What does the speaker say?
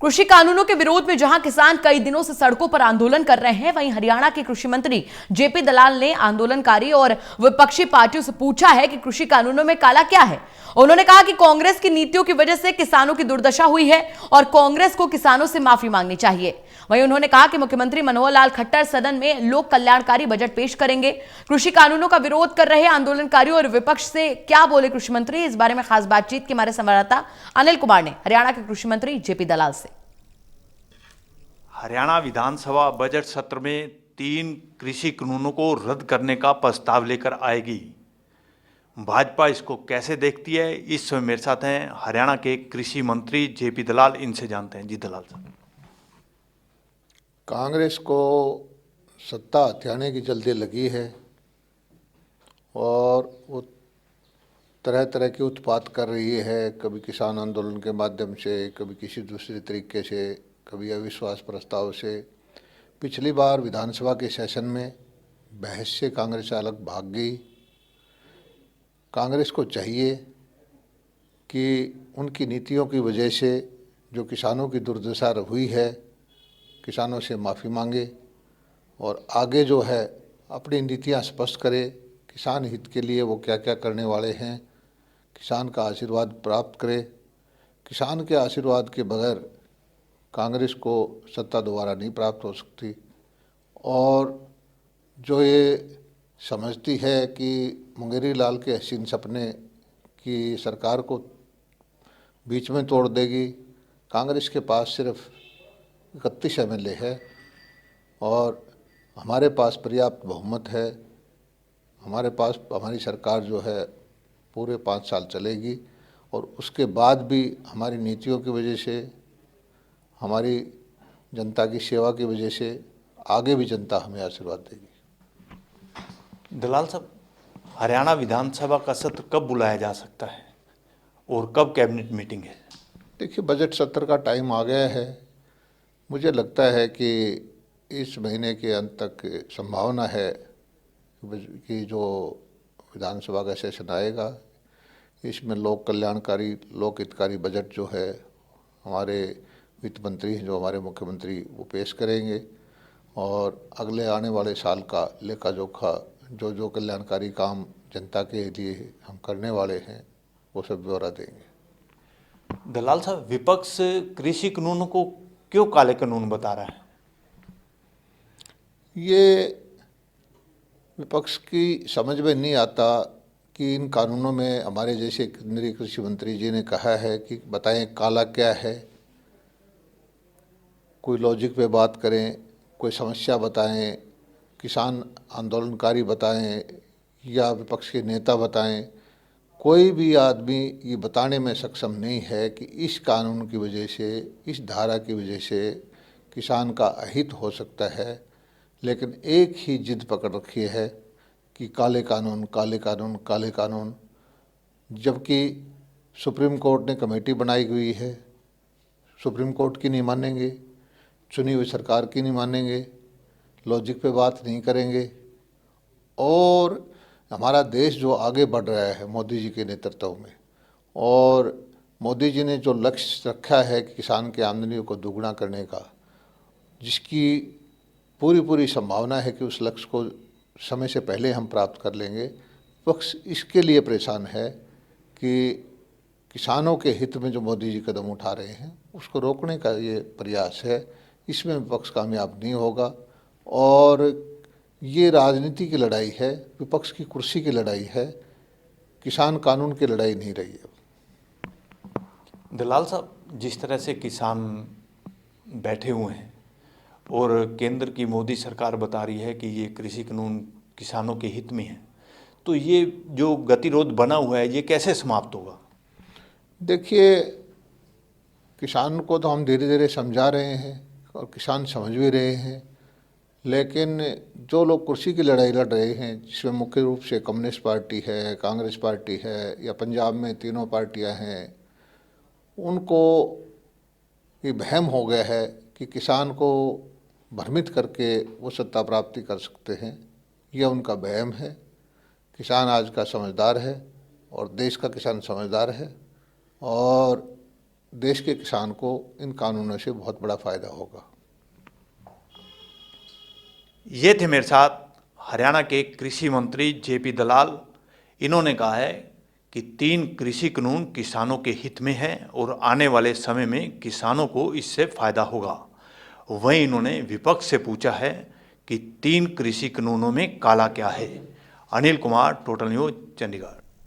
कृषि कानूनों के विरोध में जहां किसान कई दिनों से सड़कों पर आंदोलन कर रहे हैं, वहीं हरियाणा के कृषि मंत्री जेपी दलाल ने आंदोलनकारी और विपक्षी पार्टियों से पूछा है कि कृषि कानूनों में काला क्या है। उन्होंने कहा कि कांग्रेस की नीतियों की वजह से किसानों की दुर्दशा हुई है और कांग्रेस को किसानों से माफी मांगनी चाहिए। वहीं उन्होंने कहा कि मुख्यमंत्री मनोहर लाल खट्टर सदन में लोक कल्याणकारी बजट पेश करेंगे। कृषि कानूनों का विरोध कर रहे आंदोलनकारियों और विपक्ष से क्या बोले कृषि मंत्री, इस बारे में खास बातचीत की हमारे संवाददाता अनिल कुमार ने हरियाणा के कृषि मंत्री जेपी दलाल से। हरियाणा विधानसभा बजट सत्र में 3 कृषि कानूनों को रद्द करने का प्रस्ताव लेकर आएगी। भाजपा इसको कैसे देखती है, इस समय मेरे साथ हैं हरियाणा के कृषि मंत्री जेपी दलाल, इनसे जानते हैं। जी दलाल साहब। कांग्रेस को सत्ता हथियाने की जल्दी लगी है और वो तरह तरह के उत्पात कर रही है, कभी किसान आंदोलन के माध्यम से, कभी किसी दूसरे तरीके से, कभी अविश्वास प्रस्ताव से। पिछली बार विधानसभा के सेशन में बहस से कांग्रेस अलग भाग गई। कांग्रेस को चाहिए कि उनकी नीतियों की वजह से जो किसानों की दुर्दशा हुई है, किसानों से माफ़ी मांगे और आगे जो है अपनी नीतियां स्पष्ट करे। किसान हित के लिए वो क्या क्या करने वाले हैं, किसान का आशीर्वाद प्राप्त करे। किसान के आशीर्वाद के बगैर कांग्रेस को सत्ता दोबारा नहीं प्राप्त हो सकती। और जो ये समझती है कि मुंगेरी लाल के हसीन सपने की सरकार को बीच में तोड़ देगी, कांग्रेस के पास सिर्फ 31 MLA है और हमारे पास पर्याप्त बहुमत है। हमारे पास हमारी सरकार जो है पूरे 5 साल चलेगी और उसके बाद भी हमारी नीतियों की वजह से, हमारी जनता की सेवा की वजह से आगे भी जनता हमें आशीर्वाद देगी। दलाल साहब, हरियाणा विधानसभा का सत्र कब बुलाया जा सकता है और कब कैबिनेट मीटिंग है? देखिए, बजट सत्र का टाइम आ गया है। मुझे लगता है कि इस महीने के अंत तक संभावना है कि जो विधानसभा का सेशन आएगा, इसमें लोक कल्याणकारी, लोक हितकारी बजट जो है हमारे वित्त मंत्री हैं, जो हमारे मुख्यमंत्री, वो पेश करेंगे और अगले आने वाले साल का लेखा जोखा, जो जो कल्याणकारी काम जनता के लिए हम करने वाले हैं, वो सब ब्यौरा देंगे। दलाल साहब, विपक्ष कृषि कानूनों को क्यों काले कानून बता रहा है? ये विपक्ष की समझ में नहीं आता कि इन कानूनों में हमारे जैसे केंद्रीय कृषि मंत्री जी ने कहा है कि बताएं काला क्या है। कोई लॉजिक पे बात करें, कोई समस्या बताएं, किसान आंदोलनकारी बताएं या विपक्ष के नेता बताएं। कोई भी आदमी ये बताने में सक्षम नहीं है कि इस कानून की वजह से, इस धारा की वजह से किसान का अहित हो सकता है। लेकिन एक ही जिद पकड़ रखी है कि काले कानून, काले कानून, काले कानून। जबकि सुप्रीम कोर्ट ने कमेटी बनाई हुई है, सुप्रीम कोर्ट की नहीं मानेंगे, चुनी हुई सरकार की नहीं मानेंगे, लॉजिक पे बात नहीं करेंगे। और हमारा देश जो आगे बढ़ रहा है मोदी जी के नेतृत्व में, और मोदी जी ने जो लक्ष्य रखा है कि किसान की आमदनी को दोगुना करने का, जिसकी पूरी संभावना है कि उस लक्ष्य को समय से पहले हम प्राप्त कर लेंगे। विपक्ष इसके लिए परेशान है कि किसानों के हित में जो मोदी जी कदम उठा रहे हैं उसको रोकने का ये प्रयास है। इसमें विपक्ष कामयाब नहीं होगा और ये राजनीति की लड़ाई है, विपक्ष की कुर्सी की लड़ाई है, किसान कानून की लड़ाई नहीं रही है। दलाल साहब, जिस तरह से किसान बैठे हुए हैं और केंद्र की मोदी सरकार बता रही है कि ये कृषि कानून किसानों के हित में है, तो ये जो गतिरोध बना हुआ है ये कैसे समाप्त होगा? देखिए, किसान को तो हम धीरे धीरे समझा रहे हैं और किसान समझ भी रहे हैं, लेकिन जो लोग कुर्सी की लड़ाई लड़ रहे हैं, जिसमें मुख्य रूप से कम्युनिस्ट पार्टी है, कांग्रेस पार्टी है या पंजाब में तीनों पार्टियां हैं, उनको ये वहम हो गया है कि किसान को भ्रमित करके वो सत्ता प्राप्ति कर सकते हैं। यह उनका वहम है। किसान आज का समझदार है और देश का किसान समझदार है और देश के किसान को इन कानूनों से बहुत बड़ा फ़ायदा होगा। ये थे मेरे साथ हरियाणा के कृषि मंत्री जेपी दलाल। इन्होंने कहा है कि 3 कृषि कानून किसानों के हित में हैं और आने वाले समय में किसानों को इससे फायदा होगा। वहीं इन्होंने विपक्ष से पूछा है कि 3 कृषि कानूनों में काला क्या है। Anil Kumar, total news, Chandigarh.